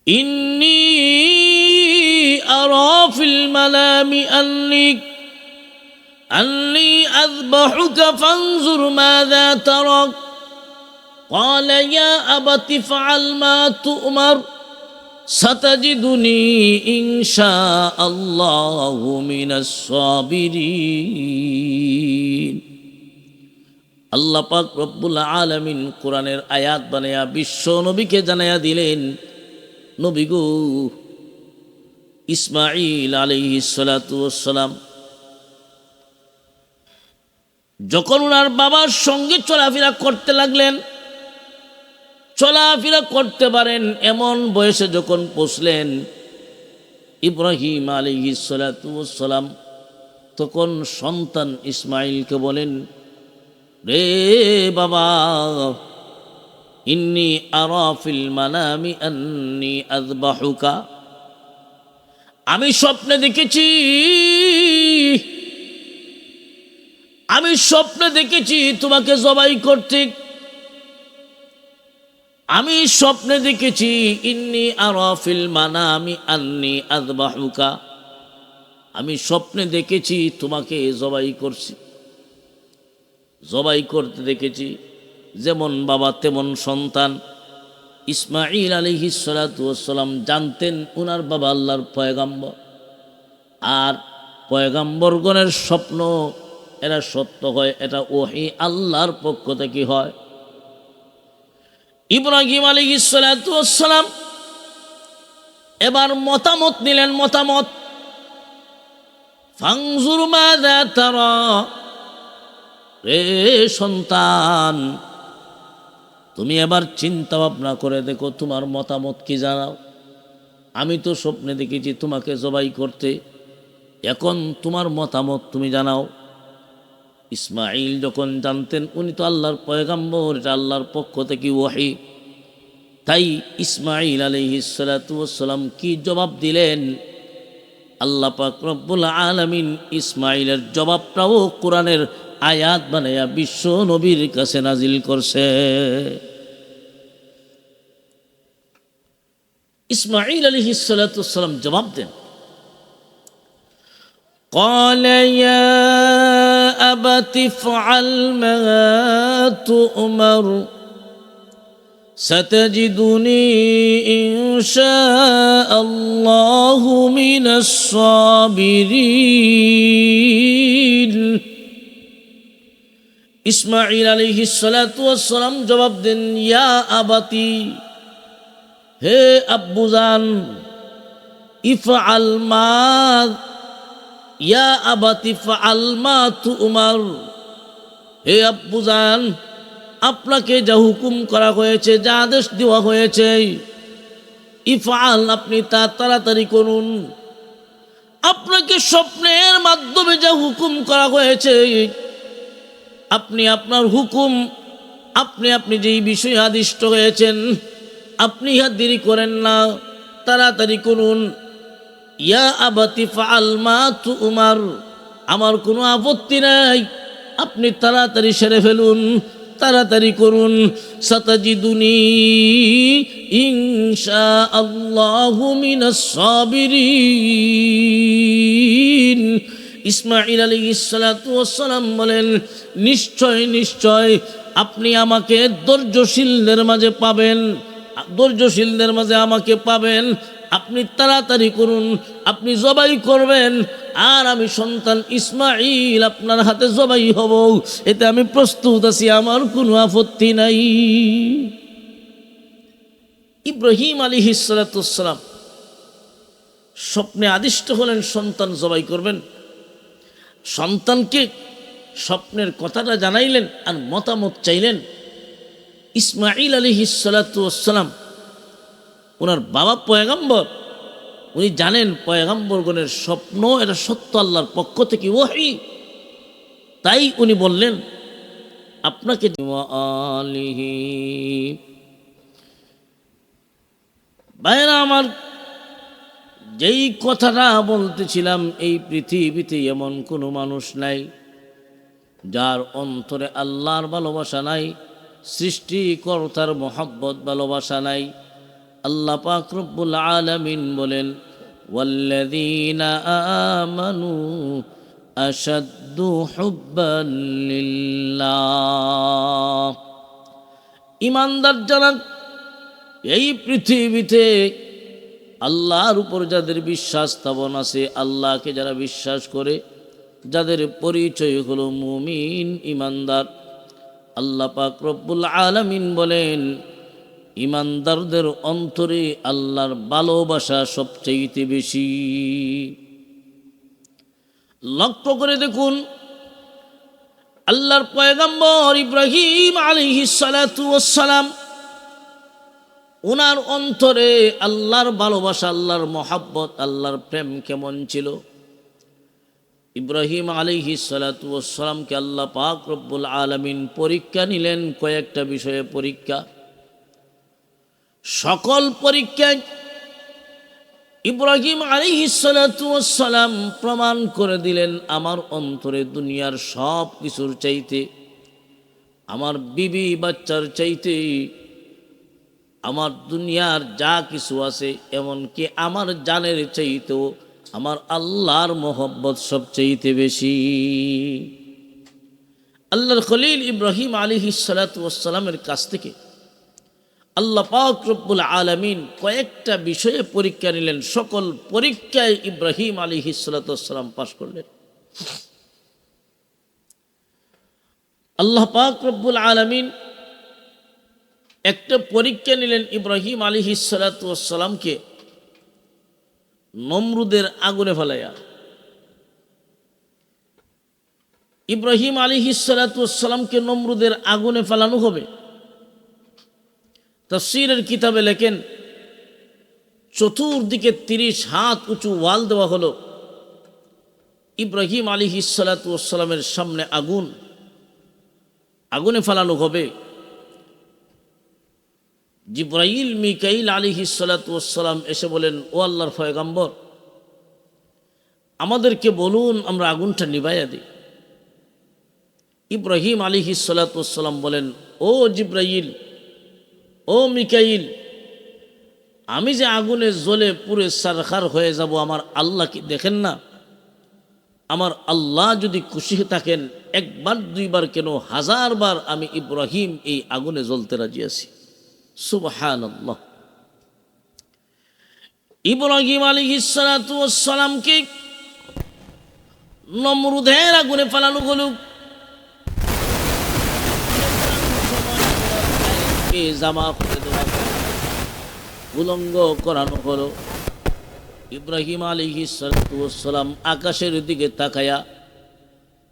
ইন্নী আরা feel Manami আন্নী আযবাহুকা ফানজুর মাযা তারাক قال يا أبت افعل ما تؤمر ستجدني إن شاء الله من الصابرين আল্লাহ পাক রব্বুল আলামিন কোরআনের আয়াত বানায়া বিশ্ব নবীকে জানায়া দিলেন, নবী গো, ইসমাঈল আলাইহিস সালাতু ওয়াস সালাম যখন ওনার বাবার সঙ্গে চলাফেরা করতে লাগলেন, চলাফেরা করতে পারেন এমন বয়সে যখন পৌঁছলেন, ইব্রাহিম আলাইহিস সালাতু ওয়াস সালাম তখন সন্তান ইসমাঈলকে বলেন, রে বাবা, ইন্নী আরা ফিল মানামি আন্নী আযবাহুকা, আমি স্বপ্নে দেখেছি তোমাকে জবাই করতে। আমি স্বপ্নে দেখেছি ইন্নী আরা ফিল মানামি আন্নী আযবাহুকা, আমি স্বপ্নে দেখেছি তোমাকে জবাই করছি, জবাই করতে দেখেছি। যেমন বাবা তেমন সন্তান। ইসমাঈল আলাইহিস সালাতু ওয়াস সালাম জানতেন ওনার বাবা আল্লাহর পয়গাম্বর, আর পয়গাম্বরগণের স্বপ্ন এরা সত্য হয়, এটা ওহী আল্লাহর পক্ষ থেকে হয়। ইব্রাহিম আলাইহিস সালাতু ওয়াস সালাম এবার মতামত নিলেন, মতামত, ফানজুর মাযা তারা, রে সন্তান, তুমি এবার চিন্তা ভাবনা করে দেখো, তোমার মতামত কি জানাও। আমি তো স্বপ্নে দেখেছি তোমাকে জবাই করতে, এখন তোমার মতামত তুমি জানাও। ইসমাঈল যখন জানতেন উনি তো আল্লাহর পয়গাম্বর, এটা আল্লাহর পক্ষ থেকে ওহী, তাই ইসমাঈল আলাইহিস সালাতু ওয়াস সালাম কি জবাব দিলেন, আল্লাহ পাক রব্বুল আলামিন ইসমাঈলের জবাবটাও কোরআনের আয়াত বানায়া বিশ্ব নবীর কাছে নাজিল করছে। ইসমাঈল আলাইহিস সালাতু ওয়াস সালাম জবাব দেন, قال يا أبت افعل ما تؤمر ستجدني إن شاء الله من الصابرين। ইসমাঈল আলাইহিস সালাতু ওয়াস সালাম জবাব দেন, ইয়া আবাতি, হে আব্বুজান, ইফআল মা, ইয়া আবাতি ইফআল মা তুমার, হে আব্বুজান, আপনাকে যা হুকুম করা হয়েছে, যা আদেশ দেওয়া হয়েছে, ইফআল, আপনি তা তাড়াতাড়ি করুন। আপনাকে স্বপ্নের মাধ্যমে যা হুকুম করা হয়েছে, আপনি আপনার হুকুম, আপনি যেই বিষয়ে আদিষ্ট হয়েছেন, আপনি ইহা দেরি করেন না, তাড়াতাড়ি করুন। ইয়া আবাতি ফাআল মা তুমার, আমার কোনো আপত্তি নাই, আপনি তাড়াতাড়ি সেরে ফেলুন, তাড়াতাড়ি করুন। সাতাজিদুনি ইনশাআল্লাহু মিনাস সাবিরিন। ইসমাঈল আলাইহিস সালাতু ওয়াস সালাম বলেন, নিশ্চয় নিশ্চয় আপনি আমাকে ধৈর্যশীলদের মাঝে পাবেন, ধৈর্যশীলদের মাঝে আমাকে পাবেন। আপনি তাড়াতাড়ি করুন, আপনি জবাই করবেন, আর আমি সন্তান ইসমাঈল আপনার হাতে জবাই হব, এতে আমি প্রস্তুত আছি, আমার কোনো আপত্তি নাই। ইব্রাহিম আলাইহিস সালাতু ওয়াস সালাম স্বপ্নে আদিষ্ট হলেন সন্তান জবাই করবেন। সন্তানকে স্বপ্নের কথাটা জানাইলেন আর মতামত চাইলেন। ইসমাঈল আলাইহিস সালাতু ওয়াস সালাম, ওনার বাবা পয়গাম্বর, উনি জানেন পয়গাম্বরগণের স্বপ্ন এটা সত্য, আল্লাহর পক্ষ থেকে ওহী, তাই উনি বললেন আপনাকে। ভাইরা আমার, যেই কথাটা বলতেছিলাম, এই পৃথিবীতে এমন কোনো মানুষ নাই যার অন্তরে আল্লাহর ভালোবাসা নাই, সৃষ্টিকর্তার মহব্বত ভালোবাসা নাই। আল্লাহ পাক রব্বুল আলামিন বলেন, ওয়াল্লাযীনা আমানু আশাদ্দু হুব্বান লিল্লাহ। ঈমানদার যারা, এই পৃথিবীতে আল্লাহর উপর যাদের বিশ্বাস স্থাপন আছে, আল্লাহকে যারা বিশ্বাস করে, যাদের পরিচয় হলো মুমিন ঈমানদার, আল্লাহ পাক রব্বুল আলামিন বলেন ঈমানদারদের অন্তরে আল্লাহর ভালোবাসা সবচেয়ে বেশি। লক্ষ্য করে দেখুন, আল্লাহর পয়গম্বর ইব্রাহিম আলাইহিস সালাতু ওয়াস সালাম, ওনার অন্তরে আল্লাহর ভালোবাসা, আল্লাহর মহাব্বত, আল্লাহর প্রেম কেমন ছিল। ইব্রাহিম আলাইহিস সালাতু ওয়াস সালামকে আল্লাহ পাক রব্বুল আলামিন পরীক্ষা নিলেন, কয়েকটা বিষয়ে পরীক্ষা। সকল পরীক্ষায় ইব্রাহিম আলাইহিস সালাতু ওয়াস সালাম প্রমাণ করে দিলেন, আমার অন্তরে দুনিয়ার সব কিছুর চাইতে, আমার বিবি বাচ্চার চাইতে, আমার দুনিয়ার যা কিছু আছে, এমনকি আমার জানের চাইতেও আমার আল্লাহর মহব্বত সবচাইতে বেশি। আল্লাহর খলিল ইব্রাহিম আলাইহিস সালাতু ওয়াস সালামের কাছ থেকে আল্লাহ পাক রব্বুল আলামিন কয়েকটা বিষয়ে পরীক্ষা নিলেন। সকল পরীক্ষায় ইব্রাহিম আলাইহিস সালাতু ওয়াস সালাম পাশ করলেন। আল্লাহ পাক রব্বুল আলামিন একটা পরীক্ষা নিলেন ইব্রাহিম আলাইহিস সালাতু ওয়াস সালামকে নমরুদের আগুনে ফেলাইয়া। ইব্রাহিম আলাইহিস সালাতু ওয়াস সালামকে নমরুদের আগুনে ফেলানো হবে। তাফসীরের কিতাবে লেখেন, চতুর্দিকে 30 হাত উঁচু ওয়াল দেওয়া হলো। ইব্রাহিম আলাইহিস সালাতু ওয়াস সালামের সামনে আগুনে ফেলানো হবে। জিবরাইল মিকাইল আলাইহিস সালাতু ওয়াস সালাম এসে বলেন, ও আল্লাহর পয়গম্বর, আমাদেরকে বলুন, আমরা আগুনটা নিভাইয়া দিই। ইব্রাহিম আলাইহিস সালাতু ওয়াস সালাম বলেন, ও জিবরাইল, ও মিকাইল, আমি যে আগুনে জ্বলে পুরে সারখার হয়ে যাব, আমার আল্লাহ কি দেখেন না? আমার আল্লাহ যদি খুশি থাকেন, একবার দুইবার কেন 1000 বার আমি ইব্রাহিম এই আগুনে জ্বলতে রাজি আছি। সুবহানাল্লাহ। ইব্রাহিম আলাইহিস সালাতু ওয়াস সালামকে নমরুদের আগুনে ফেলানো হলো। জামা করে দেওয়া হলো, উলঙ্গ করানো হলো। ইব্রাহিম আলাইহিস সালাতু ওয়াস সালাম আকাশের দিকে তাকায়া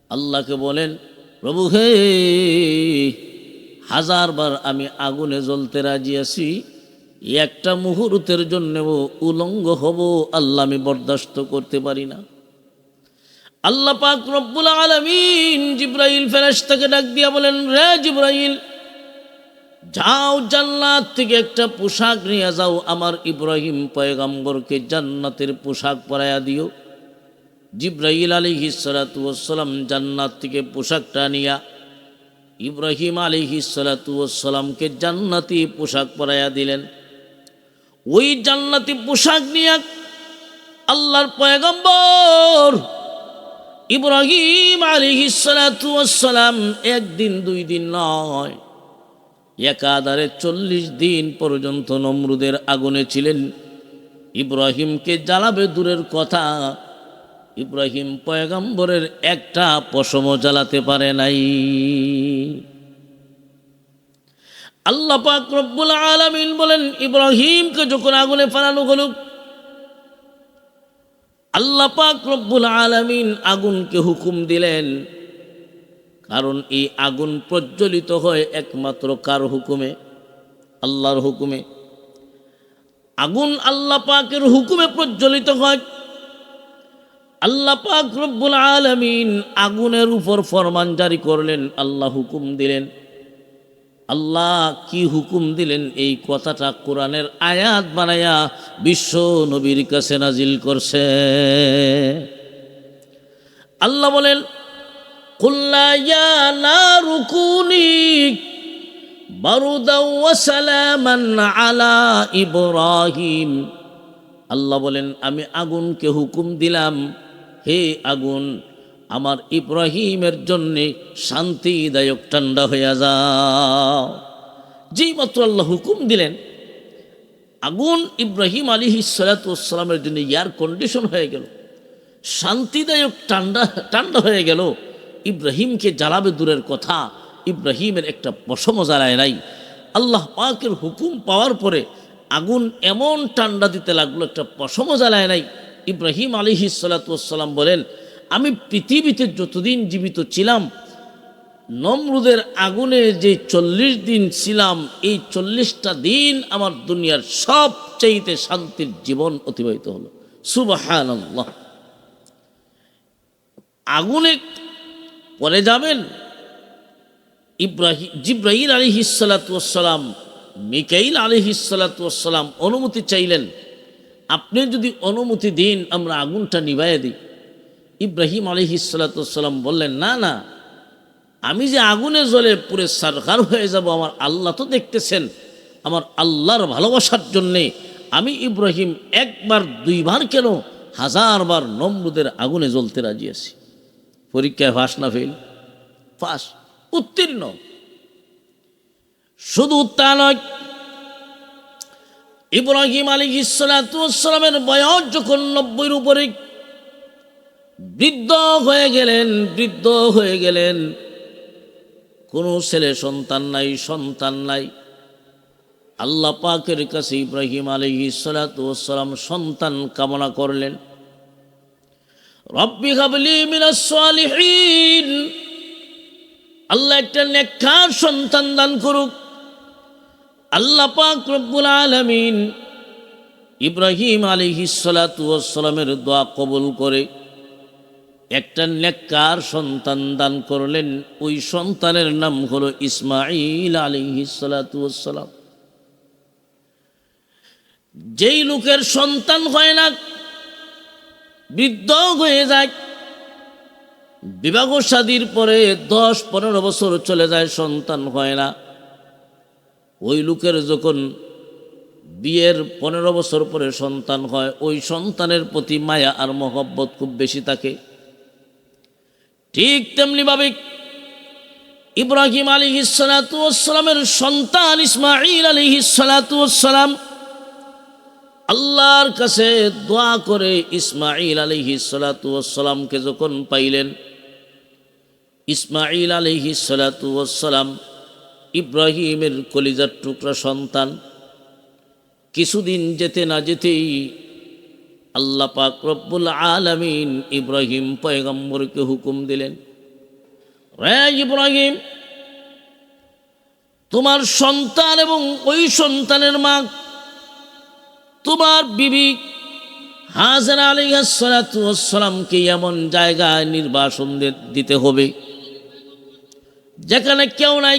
আল্লাহকে বলেন, প্রভু হে, 1000 বার আমি আগুনে জ্বলতে রাজি আছি, একটা মুহূর্তের জন্যও উলঙ্গ হব আল্লাহ আমি বরদাস্ত করতে পারি না। আল্লাহ পাক রব্বুল আলামিন জিবরাইল ফেরেশতাকে ডাক দিয়া বলেন, রে জিবরাইল, যাও জান্নাত থেকে একটা পোশাক নিয়ে যাও, আমার ইব্রাহিম পয়গম্বরকে জান্নাতের পোশাক পরাইয়া দিও। জিবরাইল আলাইহিস সালাতু ওয়াস সালাম জান্নাত থেকে পোশাকটা নিয়া ইব্রাহিম আলাইহিস সালাতু ওয়াস সালামকে জান্নাতি পোশাক পরাইয়া দিলেন। ওই জান্নাতি পোশাক নিয়ে আল্লাহর পয়গম্বর ইব্রাহিম আলাইহিস সালাতু ওয়াস সালাম একদিন 2 দিন নয়, একাধারে 40 দিন পর্যন্ত নমরুদের আগুনে ছিলেন। ইব্রাহিমকে জ্বালাবে দূরের কথা, ইব্রাহিম পয়গম্বরের একটা পশমও জ্বালাতে পারে নাই। আল্লাহ পাক রব্বুল আলামিন বলেন, ইব্রাহিমকে যখন আগুনে ফেলানো হলো, আল্লাহ পাক রব্বুল আলামিন আগুনকে হুকুম দিলেন। কারণ এই আগুন প্রজ্বলিত হয় একমাত্র কার হুকুমে? আল্লাহর হুকুমে। আগুন আল্লাহ পাকের হুকুমে প্রজ্বলিত হয়। আল্লাহ পাক রব্বুল আলামিন আগুনের উপর ফরমান জারি করলেন, আল্লাহ হুকুম দিলেন। আল্লাহ কি হুকুম দিলেন এই কথাটা কোরআনের আয়াত বানায়া বিশ্ব নবীর কাছে নাজিল করছে। আল্লাহ বলেন, কুল্লা ইয়া নারু কুনি বারুদাও ওয়া সালামান আলা ইব্রাহিম। আল্লাহ বলেন আমি আগুনকে হুকুম দিলাম, হে আগুন আমার ইব্রাহিমের জন্যে শান্তিদায়ক ঠান্ডা হয়ে যাও। যেই মাত্র আল্লাহ হুকুম দিলেন, আগুন ইব্রাহিম আলাইহিস সালাতু ওয়াস সালামের জন্য এয়ার কন্ডিশন হয়ে গেল, শান্তিদায়ক ঠান্ডা ঠান্ডা হয়ে গেল। ইব্রাহিমকে জ্বালাবে দূরের কথা, ইব্রাহিমের একটা পশমও জ্বালায় নাই। আল্লাহ পাকের হুকুম পাওয়ার পরে আগুন এমন ঠান্ডা দিতে লাগলো, একটা পশমও জ্বালায় নাই। ইব্রাহিম আলাইহিস সালাতু ওয়াস সালাম বলেন আমি পৃথিবীতে যতদিন জীবিত ছিলাম, নমরুদের আগুনে যে 40 দিন ছিলাম, এই 40টা দিন আমার দুনিয়ার সবচাইতে শান্তির জীবন অতিবাহিত হলো। সুবহানাল্লাহ। আগুনে পরে যাবেন, জিব্রাইল আলাইহিস সালাতু ওয়াস সালাম, মিকাইল আলাইহিস সালাতু ওয়াস সালাম অনুমতি চাইলেন, আপনি যদি অনুমতি দিন আমরা আগুনটা নিভাইয়ে দিই। ইব্রাহিম আলাইহিস সালাতু ওয়াস সালাম বললেন না না, আমি যে আগুনে জ্বলে পুরে সারখার হয়ে যাব আমার আল্লাহ তো দেখতেছেন। আমার আল্লাহর ভালোবাসার জন্যে আমি ইব্রাহিম একবার দুইবার কেন 1000 বার নমরুদের আগুনে জ্বলতে রাজি আছি। পরীক্ষায় পাস না ফেল? পাস, উত্তীর্ণ। শুধু তা নয়, ইব্রাহিম আলাইহিস সালাতু ওয়াস সালামের বয়স যখন 90-এর উপরে, বৃদ্ধ হয়ে গেলেন, কোনো ছেলে সন্তান নাই। আল্লাহ পাকের কাছে ইব্রাহিম আলাইহিস সালাতু ওয়াস সালাম সন্তান কামনা করলেন, রব্বি হাবলি মিনাস সালিহিন, আল্লাহ একটা নেককার সন্তান দান করুক। আল্লাহ পাক রব্বুল আলামিন ইব্রাহিম আলাইহিস সালাতু ওয়াস সালামের দোয়া কবুল করে একটা নেককার সন্তান দান করলেন। ওই সন্তানের নাম হলো ইসমাঈল আলাইহিস সালাতু ওয়াস সালাম। যেই লোকের সন্তান হয় না, বৃদ্ধ হয়ে যায়, বিবাহ শাদীর পরে 10-15 বছর চলে যায়, সন্তান হয় না, ওই লোকের যখন বিয়ের 15 বছর পরে সন্তান হয়, ওই সন্তানের প্রতি মায়া আর মহব্বত খুব বেশি থাকে। ঠিক তেমনিভাবে ইব্রাহিম আলাইহিস সালাতু ওয়াস সালামের সন্তান ইসমাঈল আলাইহিস সালাতু ওয়াস সালাম আল্লাহর কাছে দোয়া করে ইসমাঈল আলাইহিস সালাতু ওয়াস সালামকে যখন পাইলেন, ইসমাঈল আলাইহিস সালাতু ওয়াস সালাম ইব্রাহিমের কলিজার টুকরা সন্তান। কিছুদিন যেতে না যেতেই আল্লাহ পাক রব্বুল আলামিন ইব্রাহিম পয়গম্বরকে হুকুম দিলেন, রে ইব্রাহিম, তোমার সন্তান এবং ওই সন্তানের মা তোমার বিবি হাজেরা আলাইহিস সালাতু ওয়াস সালামকে এমন জায়গায় নির্বাসন দিতে হবে যেখানে কেউ নাই,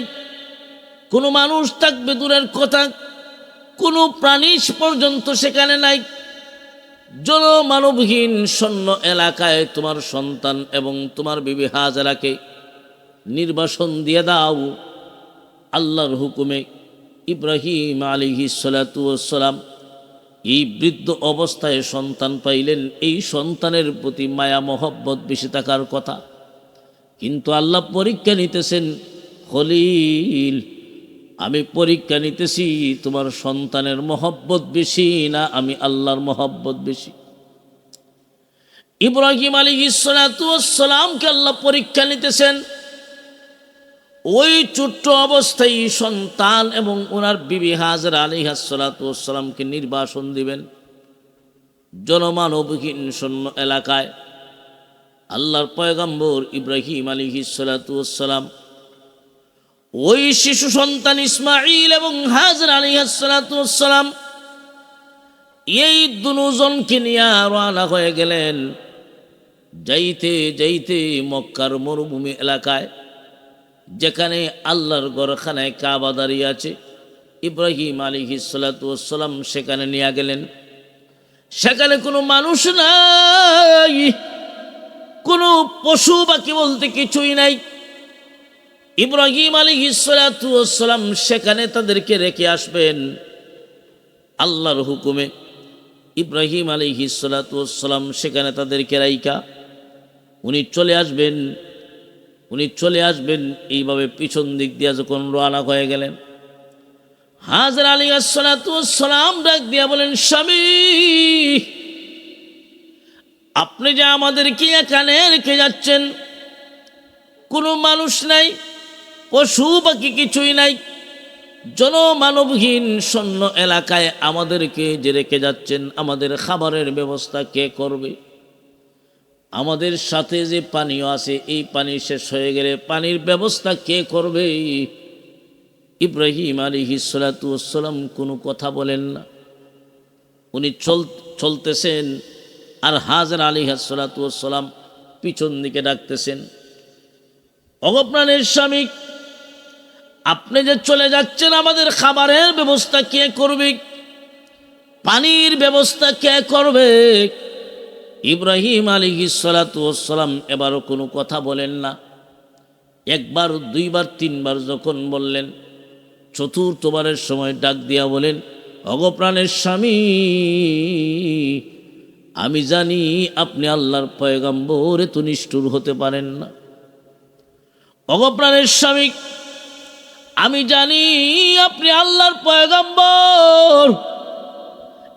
কোনো মানুষ থাকবে দূরের কথা, কোনো প্রাণী পর্যন্ত সেখানে নাই। জনমানবহীন শূন্য এলাকায় তোমার সন্তান এবং তোমার বিবি হাজেরাকে নির্বাসন দিয়ে দাও। আল্লাহর হুকুমে ইব্রাহিম আলাইহিস সালাতু ওয়াস সালাম এই বৃদ্ধ অবস্থায় সন্তান পাইলেন। এই সন্তানের প্রতি মায়া মহব্বত বেশি থাকার কথা, কিন্তু আল্লাহ পরীক্ষা নিতেছেন, খলিল আমি পরীক্ষা নিতেছি তোমার সন্তানের মহব্বত বেশি না আমি আল্লাহর মহব্বত বেশি। ইব্রাহিম আলাইহিস সালাতু ওয়াস সালামকে আল্লাহ পরীক্ষা নিতেছেন। ওই ছোট্ট অবস্থায় সন্তান এবং ওনার বিবি হাজেরা আলাইহিস সালাতু ওয়াস সালামকে নির্বাসন দিবেন জনমানবহীন শূন্য এলাকায়। আল্লাহর পয়গম্বর ইব্রাহিম আলাইহিস সালাতু ওয়াস সালাম ওই শিশু সন্তান ইসমাঈল এবং হাজেরা আলাইহিস সালাতু ওয়াস সালাম এই দুজনকে নিয়ে রওনা হয়ে গেলেন। যাইতে যাইতে মক্কার মরুভূমি এলাকায়, যেখানে আল্লাহর ঘরখানায় কাবা দাঁড়িয়ে আছে, ইব্রাহিম আলাইহিস সালাতু ওয়াস সালাম সেখানে নিয়ে গেলেন। সেখানে কোনো মানুষ নাই, কোনো পশু পাখি বলতে কিছুই নাই। ইব্রাহিম আলাইহিস সালাতু ওয়াস সালাম সেখানে তাদেরকে রেখে আসবেন আল্লাহর হুকুমে। ইব্রাহিম আলাইহিস সালাতু ওয়াস সালাম সেখানে তাদেরকে রাইখা উনি চলে আসবেন এইভাবে পিছন দিক দিয়ে যখন রওনা হয়ে গেলেন, হাজরা আলাইহিস সালাতু ওয়াস সালাম ডাক দিয়া বলেন, স্বামী, আপনি যে আমাদেরকে এখানে রেখে যাচ্ছেন, কোনো মানুষ নাই, পশু পাখি কিছুই নাই, জনমানবহীন শূন্য এলাকায় আমাদেরকে যে রেখে যাচ্ছেন, আমাদের খাবারের ব্যবস্থা কে করবে? আমাদের সাথে যে পানীয় আছে, এই পানি শেষ হয়ে গেলে পানির ব্যবস্থা কে করবে? ইব্রাহিম আলাইহিস সালাতু ওয়াস সালাম কোনো কথা বলেন না। উনি চলতেছেন, আর হাজরা আলাইহিস সালাতু ওয়াস সালাম পিছন দিকে ডাকতেছেন, অগপ্রাণের স্বামী, আপনি যে চলে যাচ্ছেন, আমাদের খাবারের ব্যবস্থা কে করবে? পানির ব্যবস্থা কে করবে? ইব্রাহিম আলাইহিস সালাতু ওয়াস সালাম এবারও কোনো কথা বলেন না। একবার, দুইবার, তিনবার যখন বললেন, চতুর্থবারের সময় ডাক দিয়া বলেন, অগপ্রাণের স্বামী, আমি জানি আপনি আল্লাহর পয়গম্বর, এত নিষ্ঠুর হতে পারেন না। অগপ্রাণের স্বামী, আমি জানি আপনি আল্লাহর পয়গম্বর,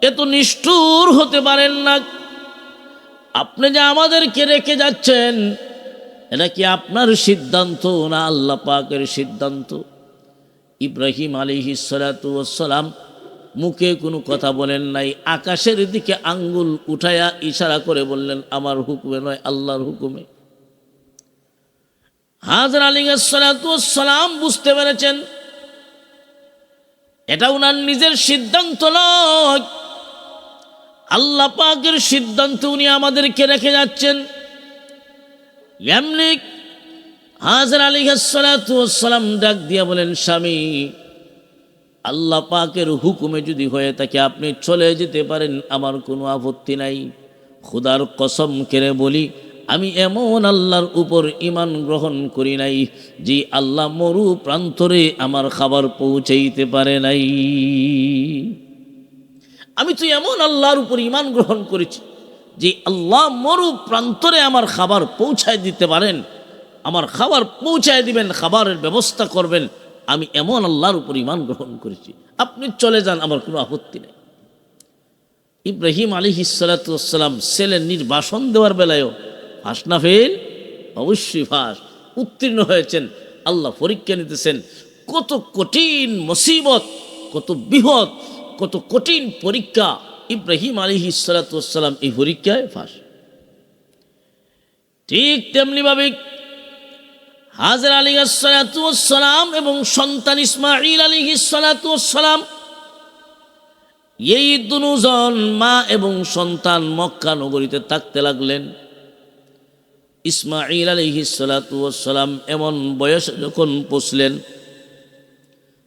এত নিষ্ঠুর হতে পারেন না। আপনি যে আমাদেরকে রেখে যাচ্ছেন, এটা কি আপনার সিদ্ধান্ত না আল্লাহ পাকের সিদ্ধান্ত? ইব্রাহিম আলাইহিস সালাতু ওয়াস সালাম মুখে কোনো কথা বলেন নাই, আকাশের দিকে আঙ্গুল উঠায়া ইশারা করে বললেন, আমার হুকুমে নয়, আল্লাহর হুকুমে। হাজরা আলাইহিস সালাতু ওয়াস সালাম বুঝতে পেরেছেন এটা উনার নিজের সিদ্ধান্ত নয়, আল্লাহ পাকের সিদ্ধান্ত। উনি আমাদেরকে রেখে যাচ্ছেন। এমনি হাজরা আলাইহিস সালাতু ওয়াস সালাম ডাক দিয়া বলেন, স্বামী, আল্লাহ পাকের হুকুমে যদি হয়ে থাকে আপনি চলে যেতে পারেন, আমার কোনো আপত্তি নাই। খোদার কসম করে বলি, আমি এমন আল্লাহর উপর ঈমান গ্রহণ করি নাই যে আল্লাহ মরু প্রান্তরে আমার খাবার পৌঁছাইতে পারে নাই। আমি তো এমন আল্লাহর উপর ঈমান গ্রহণ করেছি যে আল্লাহ মরু প্রান্তরে আমার খাবার পৌঁছায় দিতে পারেন, আমার খাবার পৌঁছায় দিবেন, খাবারের ব্যবস্থা করবেন। আমি এমন আল্লাহর উপর ঈমান গ্রহণ করেছি, আপনি চলে যান, আমার কোনো আপত্তি নেই। ইব্রাহিম আলাইহিস সালাতু ওয়াস সালাম ছেলের নির্বাসন দেওয়ার বেলায়ও ফাঁস না ফেল, অবশ্যই ফাঁস, উত্তীর্ণ হয়েছেন। আল্লাহ পরীক্ষা নিতেছেন। কত কঠিন মুসিবত, কত বৃহৎ, কত কঠিন পরীক্ষা, ইব্রাহিম আলাইহিস সালাতু ওয়াস সালাম এই পরীক্ষায় ফাঁস। ঠিক তেমনিভাবে হাজরা আলাইহিস সালাতু ওয়াস সালাম এবং সন্তান ইসমাঈল আলাইহিস সালাতু ওয়াস সালাম, এই দুজন মা এবং সন্তান মক্কা নগরীতে থাকতে লাগলেন। ইসমাঈল আলাইহিস সালাতু ওয়াস সালাম এমন বয়সে যখন পৌঁছলেন,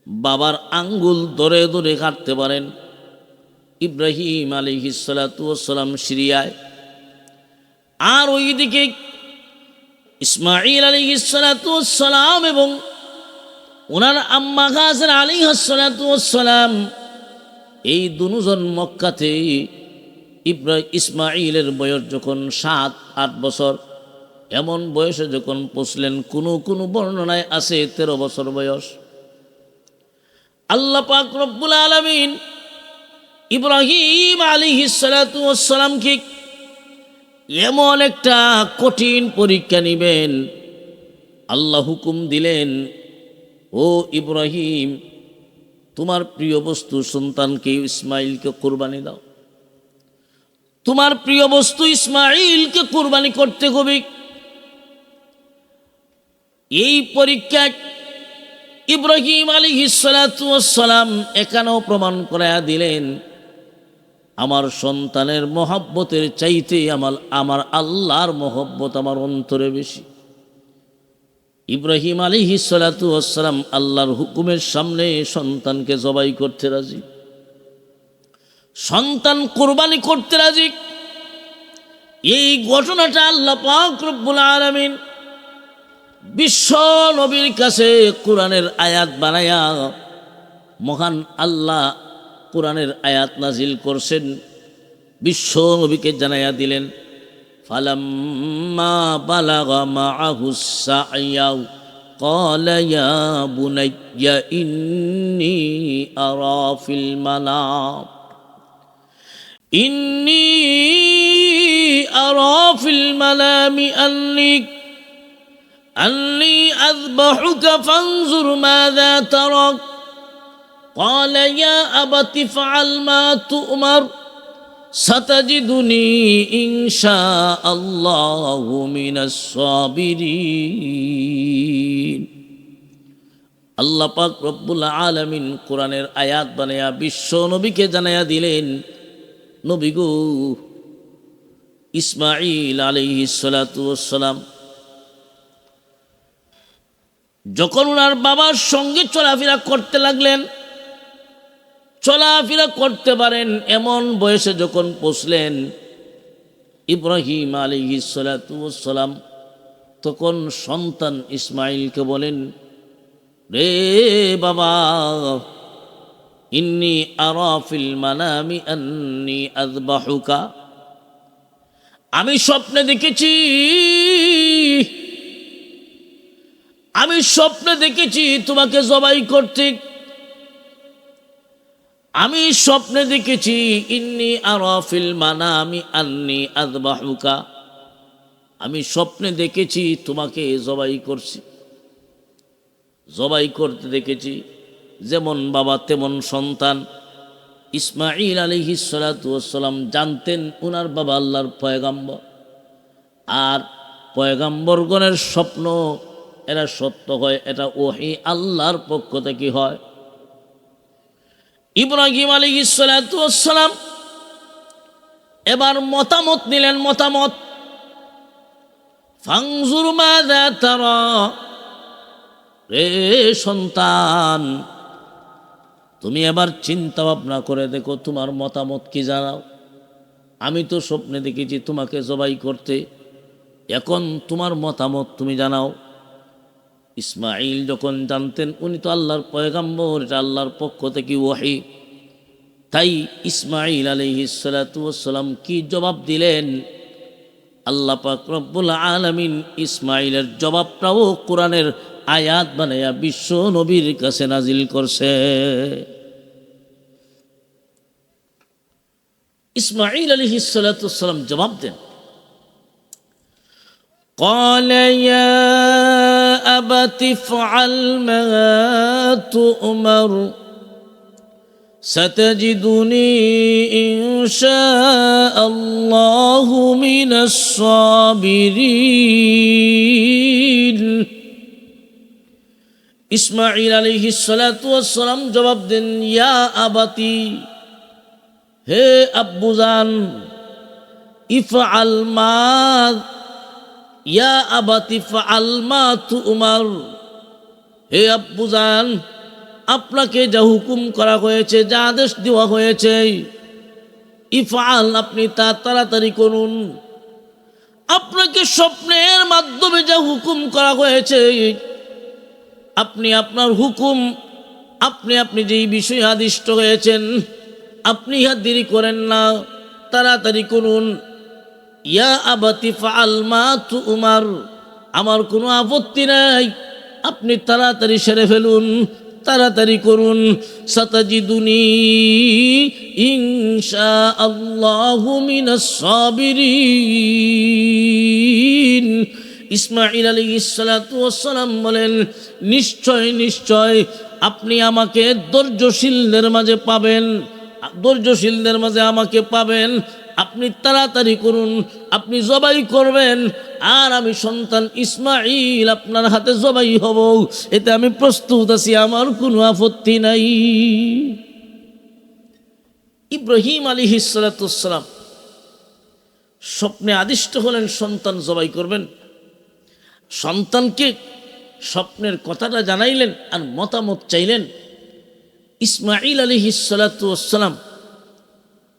বাবার আঙ্গুল ধরে ধরে কাটতে পারেন। ইব্রাহিম আলাইহিস সালাতু ওয়াস সালাম সিরিয়ায়, আর ওইদিকে ইসমাঈল আলাইহিস সালাতু ওয়াস সালাম এবং ওনার আম্মা হাজরা আলাইহিস সালাতু ওয়াস সালাম, এই দুজন মক্কাতে। ইসমাঈলের বয়স যখন 7-8 বছর, এমন বয়সে যখন পৌঁছলেন, কোনো বর্ণনায় আছে 13 বছর বয়স। আল্লাহ পাক রব্বুল আলামিন ইব্রাহিম আলাইহিস সালাতু ওয়াস সালামকে এমন একটা কঠিন পরীক্ষা নিবেন, আল্লাহ হুকুম দিলেন, ও ইব্রাহিম, তোমার প্রিয় বস্তু সন্তানকে ইসমাঈলকে কুরবানি দাও। তোমার প্রিয় বস্তু ইসমাঈলকে কুরবানি করতে হবে। এই পরীক্ষা ইব্রাহিম আলাইহিস সালাতু ওয়াস সালাম এখানেও প্রমাণ করায়া দিলেন, আমার সন্তানের মহব্বতের চাইতে আমার আল্লাহর মহব্বত আমার অন্তরে বেশি। ইব্রাহিম আলাইহিস সালাতু ওয়াস সালাম আল্লাহর হুকুমের সামনে সন্তানকে জবাই করতে রাজি, সন্তান কুরবানি করতে রাজি। এই ঘটনাটা আল্লাহ পাক রব্বুল আলামিন বিশ্ব নবীর কাছে কোরআনের আয়াত বানায়া মহান আল্লাহ কোরআনের আয়াত নাজিল করছেন, বিশ্ব নবীকে জানাইয়া দিলেন। ফালাম্মা বালাগা মাআহুস সা'য়া ক্বালা ইয়া বুনাইয়া ইন্নী আরা ফিল মানাম ফিল মানামি আন্নী আযবাহুকা ফানজুর মাযা তারাক قال يا أبت افعل ما تؤمر ستجدني إن شاء الله من الصابرين। আল্লাহ পাক রব্বুল আলামিন কোরআনের আয়াত বানায়া বিশ্ব নবীকে জানাইয়া দিলেন, নবী গো, ইসমাঈল আলাইহিস সালাতু ওয়াস সালাম যখন ওনার বাবার সঙ্গে চলাফেরা করতে লাগলেন, চলাফেরা করতে পারেন এমন বয়সে যখন পৌঁছলেন, ইব্রাহিম আলাইহিস সালাতু ওয়াস সালাম তখন সন্তান ইসমাঈলকে বলেন, রে বাবা, ইন্নী আরা ফিল মানামি আন্নী আযবাহুকা, আমি স্বপ্নে দেখেছি, আমি স্বপ্নে দেখেছি তোমাকে জবাই করতে, আমি স্বপ্নে দেখেছি ইন্নী আরা ফিল মানামি আন্নী আযবাহুকা, আমি স্বপ্নে দেখেছি তোমাকে জবাই করছি, জবাই করতে দেখেছি। যেমন বাবা তেমন সন্তান। ইসমাঈল আলাইহিস সালাতু ওয়াস সালাম জানতেন ওনার বাবা আল্লাহর পয়গাম্বর, আর পয়গাম্বরগণের স্বপ্ন এরা সত্য হয়, এটা ওহী আল্লাহর পক্ষ থেকে হয়। ইব্রাহিম আলাইহিস সালাতু ওয়াস সালাম এবার মতামত নিলেন, মতামত। ফানজুর মাযা তারা, রে সন্তান, তুমি এবার চিন্তা ভাবনা করে দেখো, তোমার মতামত কি জানাও। আমি তো স্বপ্নে দেখেছি তোমাকে জবাই করতে, এখন তোমার মতামত তুমি জানাও। ইসমাঈল যখন জানতেন উনি তো আল্লাহর পয়গাম্বর, এটা আল্লাহর পক্ষ থেকে ওহী, তাই ইসমাঈল আলাইহিস সালাতু ওয়াস সালাম কি জবাব দিলেন, আল্লাহ পাক রব্বুল আলামিন ইসমাঈলের জবাবটাও কোরআনের আয়াত বানায়া বিশ্ব নবীর কাছে নাজিল করছে। ইসমাঈল আলাইহিস সালাতু ওয়াস সালাম জবাব দেন, قال يا أبت افعل ما تؤمر ستجدني إن شاء الله من الصابرين। ইসমাঈল আলাইহিস সালাতু ওয়াস সালাম জবাব দেন, ইয়া আবাতি, হে আব্বুজান, ইফআল মা, ইয়া আবাতি ফাআল মা তুমার, হে আব্বুজান, আপনাকে যা হুকুম করা হয়েছে, যা আদেশ দেওয়া হয়েছে, ইফআল, আপনি তা তাড়াতাড়ি করুন। আপনাকে স্বপ্নের মাধ্যমে যা হুকুম করা হয়েছে, আপনি আপনার হুকুম, আপনি যেই বিষয়ে আদিষ্ট হয়েছেন, আপনি ইহা দেরি করেন না, তাড়াতাড়ি করুন। ইয়া আবাতি ফাআল মা তুমার, আমার কোনো আপত্তি নাই, আপনি তাড়াতাড়ি সেরে ফেলুন, তাড়াতাড়ি করুন। সাতাজিদুনি ইনশাআল্লাহু মিনাস সাবিরিন। ইসমাঈল আলাইহিস সালাতু ওয়াস সালাম বলেন, নিশ্চয় নিশ্চয় আপনি আমাকে ধৈর্যশীলদের মাঝে পাবেন, ধৈর্যশীলদের মাঝে আমাকে পাবেন। আপনি তাড়াতাড়ি করুন, আপনি জবাই করবেন, আর আমি সন্তান ইসমাঈল আপনার হাতে জবাই হব, এতে আমি প্রস্তুত আছি, আমার কোনো আপত্তি নাই। ইব্রাহিম আলাইহিস সালাতু ওয়াস সালাম স্বপ্নে আদিষ্ট হলেন সন্তান জবাই করবেন, সন্তানকে স্বপ্নের কথাটা জানাইলেন আর মতামত চাইলেন। ইসমাঈল আলাইহিস সালাতু ওয়াস সালাম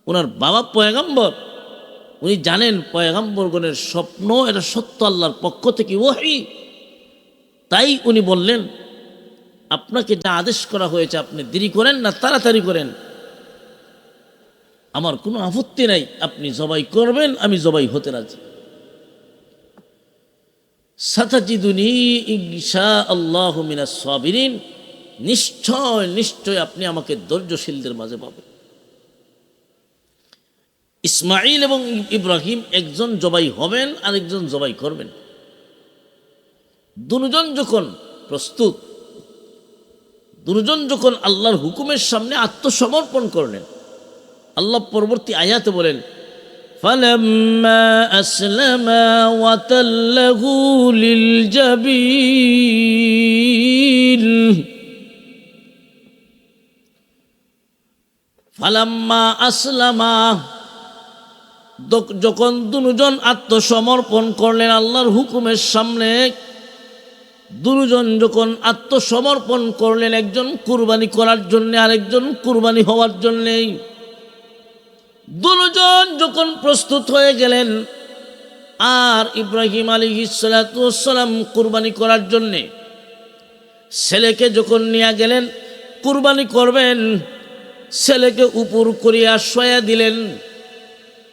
ওনার বাবা পয়গাম্বর, উনি জানেন পয়গাম্বরগণের স্বপ্ন এটা সত্য, আল্লাহর পক্ষ থেকে ওহী। তাই উনি বললেন, আপনাকে যা আদেশ করা হয়েছে আপনি দেরি করেন না, তাড়াতাড়ি করেন, আমার কোনো আপত্তি নাই, আপনি জবাই করবেন, আমি জবাই হতে রাজি। সাতাজিদুনি ইনশাআল্লাহু মিনাস সাবিরিন, নিশ্চয় নিশ্চয় আপনি আমাকে ধৈর্যশীলদের মাঝে পাবেন। ইসমাইল এবং ইব্রাহিম একজন জবাই হবেন, আরেকজন জবাই করবেন। দুজন যখন প্রস্তুত, দুজন যখন আল্লাহর হুকুমের সামনে আত্মসমর্পণ করলেন, আল্লাহ পরবর্তী আয়াতে বলেন, ফালাম্মা আসলামা ওয়া তাল্লাহু লিল জাবিন, ফালাম্মা আসলামা, যখন দুজন আত্মসমর্পণ করলেন আল্লাহর হুকুমের সামনে, দুজন যখন আত্মসমর্পণ করলেন, একজন কুরবানি করার জন্য, আরেকজন কুরবানি হওয়ার জন্যে, দুজন যখন প্রস্তুত হয়ে গেলেন, আর ইব্রাহিম আলাইহিস সালাতু ওয়াস সালাম কুরবানি করার জন্যে ছেলেকে যখন নিয়ে গেলেন কুরবানি করবেন, ছেলেকে উপর করিয়া শোয়া দিলেন।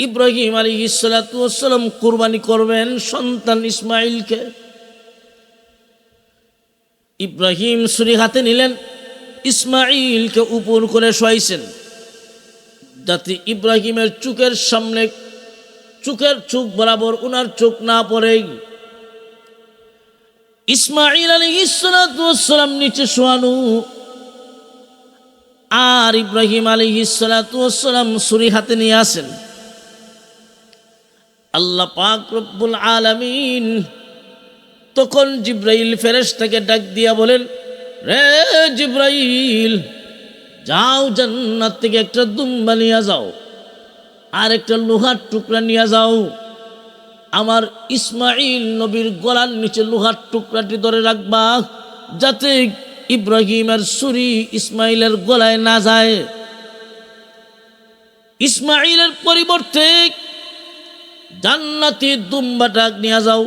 ইব্রাহিম আলাইহিস সালাতু ওয়াস সালাম কুরবানি করবেন সন্তান ইসমাইলকে। ইব্রাহিম ছুরি হাতে নিলেন, ইসমাইলকে উপর করে শোয়াইছেন, যাতে ইব্রাহিমের চোখের সামনে, চোখের চোখ বরাবর উনার চোখ না পড়ে। ইসমাইল আলাইহিস সালাতু ওয়াস সালাম নিচে শোয়ানো, আর ইব্রাহিম আলাইহিস সালাতু ওয়াস সালাম ছুরি হাতে নিয়ে আসেন। আল্লাহ পাক রব্বুল আলামিন তখন জিব্রাইল ফেরেশতাকে ডাক দিয়া বলেন, রে জিব্রাইল, যাও জান্নাত থেকে একটা দুম্বা নিয়ে যাও, আর একটা লোহার টুকরা নিয়ে যাও, আমার ইসমাইল নবীর গলার নিচে লোহার টুকরাটি ধরে রাখবা, যাতে ইব্রাহিমের ছুরি ইসমাইলের গলায় না যায়। ইসমাইলের পরিবর্তে জান্নাতি দুম্বাটা নিয়ে যাও,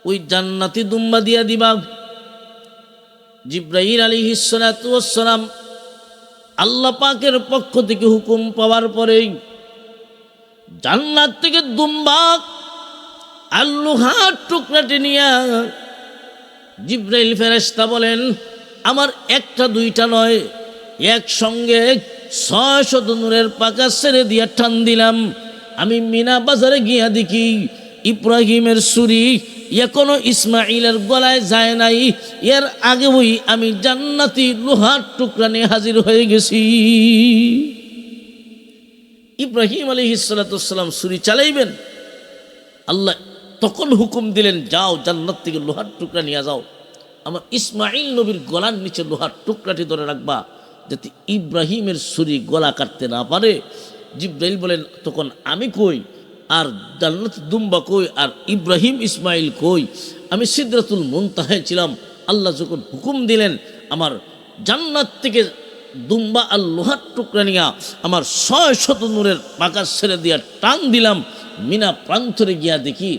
ওই জান্নাতি দুম্বা দিয়া দিবা। জিব্রাইল আলাইহিস সালাতু ওয়াস সালাম আল্লাহ পাকের পক্ষ থেকে হুকুম পাওয়ার পরেই জান্নাত থেকে দুম্বা আর লোহার টুকরাটি নিয়ে জিব্রাইল ফেরেশতা বলেন, আমার একটা দুইটা নয়, একসঙ্গে 600 নূরের পাকা ছেড়ে দিয়া টান দিলাম। আমি মিনা বাজারে গিয়া দেখি ইব্রাহিমের ছুরি এখনো ইসমাইলের গলায় যায় নাই, এর আগে ওই আমি জান্নাতি লোহার টুকরা নিয়ে হাজির হয়ে গেছি। ইব্রাহিম আলাইহিস সালাতু ওয়াস সালাম ছুরি চালাইবেন, আল্লাহ তখন হুকুম দিলেন, যাও জান্নাত থেকে লোহার টুকরা নিয়ে যাও, আমার ইসমাইল নবীর গলার নিচে লোহার টুকরাটি ধরে রাখবা, যাতে ইব্রাহিমের ছুরি গলা কাটতে না পারে। জিব্রাইল বলেন, তখন আমি কই, আর জান্নাত দুম্বা কই, আর ইব্রাহিম ইসমাইল কই? আমি সিদরাতুল মুনতাহায় ছিলাম। আল্লাহ যখন হুকুম দিলেন, আমার জান্নাত থেকে দুম্বা আর লোহার টুকরা নিয়া আমার 600 নূরের পাকা ছেড়ে দিয়া টান দিলাম, মিনা প্রান্তরে গিয়া দেখি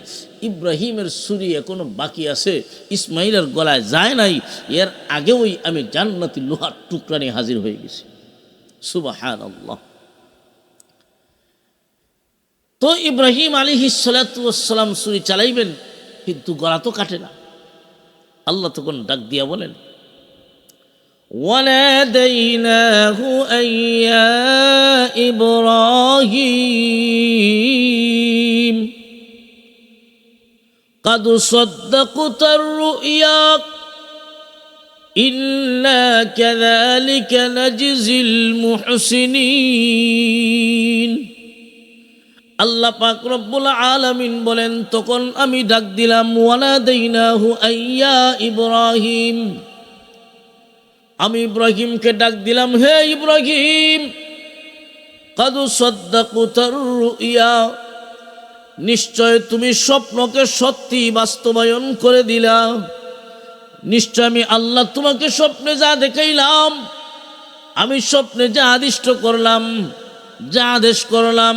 ইব্রাহিমের ছুরি এখনো বাকি আছে, ইসমাইলের গলায় যায় নাই, এর আগেই আমি জান্নাতি লোহার টুকরা নিয়ে হাজির হয়ে গেছি। সুবহানাল্লাহ। তো ইব্রাহিম আলাইহিস সালাতু ওয়াস সালাম ছুরি চালাইবেন, কিন্তু গলা তো কাটে না। আল্লাহ তখন ডাক দিয়া বলেন, ওয়ানাদাইনাহু আইয়া ইব্রাহিম قد صدقت الرؤيا إنا كذلك نجزي المحسنين। আল্লাহ পাক রব্বুল আলামিন বলেন, তখন আমি ডাক দিলাম, ওয়ানাদাইনাহু আইয়া ইব্রাহিম, আমি ইব্রাহিমকে ডাক দিলাম, হে ইব্রাহিম, قد صدقت الرؤيا, নিশ্চয় তুমি স্বপ্নকে সত্যি বাস্তবায়ন করে দিলা। নিশ্চয় আমি আল্লাহ তোমাকে স্বপ্নে যা দেখাইলাম, আমি স্বপ্নে যা আদিষ্ট করলাম, যা আদেশ করলাম,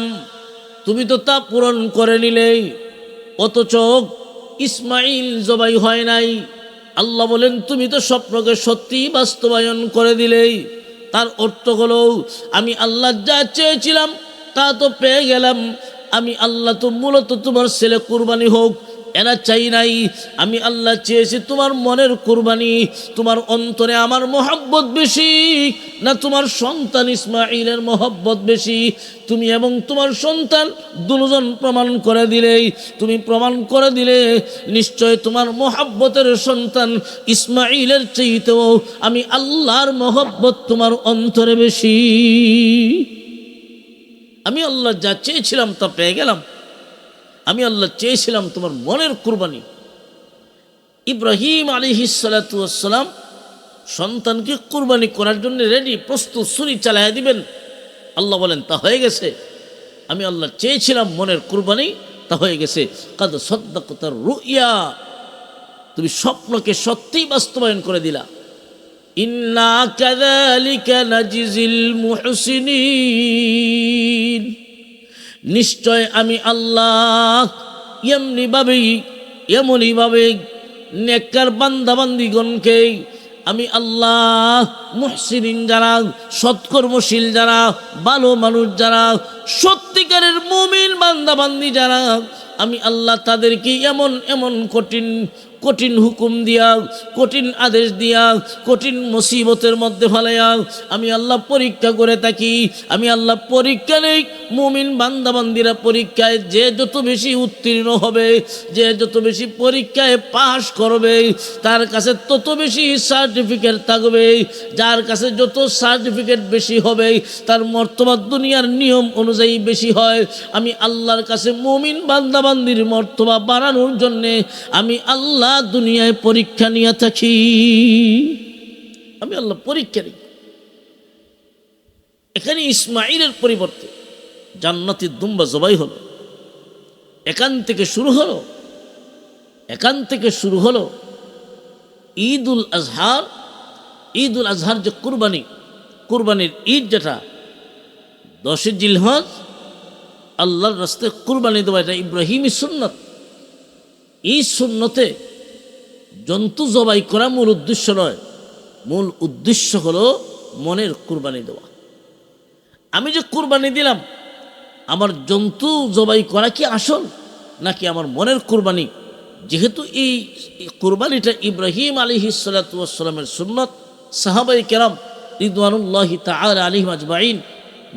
তুমি তো তা পূরণ করে নিলে। অথচ ইসমাইল জবাই হয় নাই, আল্লাহ বলেন তুমি তো স্বপ্নকে সত্যি বাস্তবায়ন করে দিলেই। তার অর্থ হলো আমি আল্লাহ যা চেয়েছিলাম তা তো পেয়ে গেলাম। আমি আল্লাহ তো মূলত তোমার ছেলে কুরবানি হোক এরা চাই নাই। আমি আল্লাহ চেয়েছি তোমার মনের কুরবানি। তোমার অন্তরে আমার মহব্বত বেশি না তোমার সন্তান ইসমাঈলের মহব্বত বেশি? তুমি এবং তোমার সন্তান দুজন প্রমাণ করে দিলেই, তুমি প্রমাণ করে দিলে নিশ্চয় তোমার মহব্বতের সন্তান ইসমাঈলের চাইতেও আমি আল্লাহর মহব্বত তোমার অন্তরে বেশি। আমি আল্লাহ যা চেয়েছিলাম তা পেয়ে গেলাম। আমি আল্লাহ চেয়েছিলাম তোমার মনের কুরবানি। ইব্রাহিম আলাইহিস সালাতু ওয়াস সালাম সন্তানকে কুরবানি করার জন্য রেডি, প্রস্তুত, ছুরি চালাইয়া দিবেন। আল্লাহ বলেন তা হয়ে গেছে। আমি আল্লাহ চেয়েছিলাম মনের কুরবানি, তা হয়ে গেছে। কাদ সাদ্দাকতার রুইয়া, তুমি স্বপ্নকে সত্যি বাস্তবায়ন করে দিলা। ইন্না কাযালিকা নাজিজিল মুহসিনিন, নিশ্চয় আমি আল্লাহ এমনইভাবে নেককার বান্দাবান্দিগণকে আমি আল্লাহ মুহসিনিন যারা সৎকর্মশীল, যারা ভালো মানুষ, যারা সত্যিকারের মুমিন বান্দাবান্দি যারা, আমি আল্লাহ তাদেরকে এমন এমন কঠিন কঠিন হুকুম দিয়া, কঠিন আদেশ দিয়া, কঠিন মুসিবতের মধ্যে ফেলাইয়া আমি আল্লাহ পরীক্ষা করে থাকি। আমি আল্লাহ পরীক্ষা নেই, মুমিন বান্দাবান্দিরা পরীক্ষায় যে যত বেশি উত্তীর্ণ হবে, যে যত বেশি পরীক্ষায় পাশ করবে, তার কাছে তত বেশি সার্টিফিকেট থাকবে। যার কাছে যত সার্টিফিকেট বেশি হবে তার মর্তবা দুনিয়ার নিয়ম অনুযায়ী বেশি হয়। আমি আল্লাহর কাছে মুমিন বান্দাবান্দির মর্তবা বাড়ানোর জন্যে আমি আল্লাহ দুনিয়ায় পরীক্ষা নিয়ে থাকি। আমি আল্লাহ পরীক্ষা নিই। এখানে ইসমাঈলের পরিবর্তে জান্নাতি দুম্বা জবাই হলো। এখান থেকে শুরু হলো ঈদুল আজহার। ঈদুল আজহার যে কুরবানির ঈদ, যেটা 10 জিলহজ আল্লাহর রাস্তায় কুরবানি দেওয়া, এটা ইব্রাহিমী সুন্নত। এই সুন্নতে জন্তু জবাই করা মূল উদ্দেশ্য নয়। মূল উদ্দেশ্য হলো মনের কুরবানি দেওয়া। আমি যে কুরবানি দিলাম, আমার জন্তু জবাই করা কি আসল নাকি আমার মনের কুরবানি? যেহেতু এই কুরবানিটা ইব্রাহিম আলাইহিস সালাতু ওয়াস সালামের সুন্নত, সাহাবায়ে কেরাম রিদওয়ানুল্লাহি তাআলা আলাইহিম আজমাইন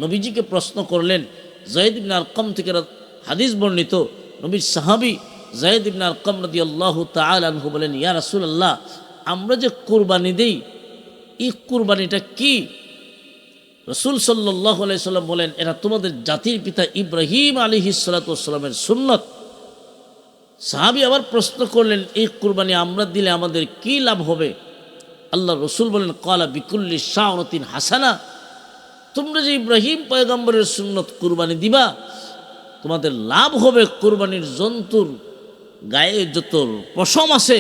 নবীজিকে প্রশ্ন করলেন। যায়েদ ইবনে আরকাম থেকে হাদিস বর্ণিত, নবীর সাহাবী যায়েদ ইবনে আরকাম রাদিয়াল্লাহু তাআলা আনহু বলেন, ইয়া রাসূলুল্লাহ, আমরা যে কুরবানি দেই এই কুরবানিটা কি? রাসূল সাল্লাল্লাহু আলাইহি সাল্লাম বলেন, এটা তোমাদের জাতির পিতা ইব্রাহিম আলাইহিস সালাতু ওয়াস সালামের সুন্নত। সাহাবী আবার প্রশ্ন করলেন, এই কুরবানি আমরা দিলে আমাদের কি লাভ হবে? আল্লাহ রসুল বলেন, ক্বালা বিকুল্লি শাওরাতিন হাসানা, তোমরা যে ইব্রাহিম পয়গম্বরের সুন্নত কুরবানি দিবা, তোমাদের লাভ হবে কুরবানির জন্তুর গায়ে যত পশম আছে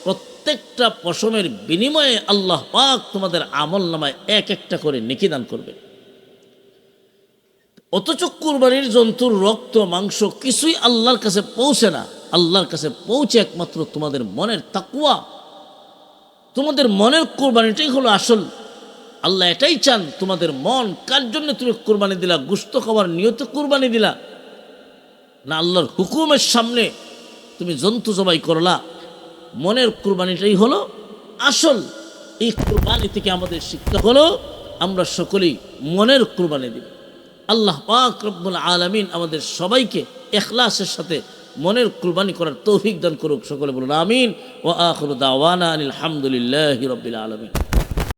প্রত্যেকটা পশমের বিনিময়ে আল্লাহ পাক তোমাদের আমল নামায় এক একটা করে নেকি দান করবে। অথচ কুরবানির জন্তুর রক্ত মাংস কিছুই আল্লাহর কাছে পৌঁছে না। আল্লাহর কাছে পৌঁছে একমাত্র তোমাদের মনের তাকওয়া, তোমাদের মনের কুরবানিটাই হলো আসল। আল্লাহ এটাই চান, তোমাদের মন কার জন্য তুমি কুরবানি দিলা? গোশত খাওয়ার নিয়তে কুরবানি দিলা না আল্লাহর হুকুমের সামনে তুমি জন্তু জবাই করলা? মনের কুরবানিটাই হলো আসল। এই কুরবানি থেকে আমাদের শিক্ষা হলো আমরা সকলেই মনের কুরবানি দিব। আল্লাহ পাক রব্বুল আলামিন আমাদের সবাইকে ইখলাসের সাথে মনের কুরবানি করার তৌফিক দান করুক। সকলে বলুন আমিন। ওয়া আখিরু দাওয়ানা আলহামদুলিল্লাহি রাব্বিল আলামিন।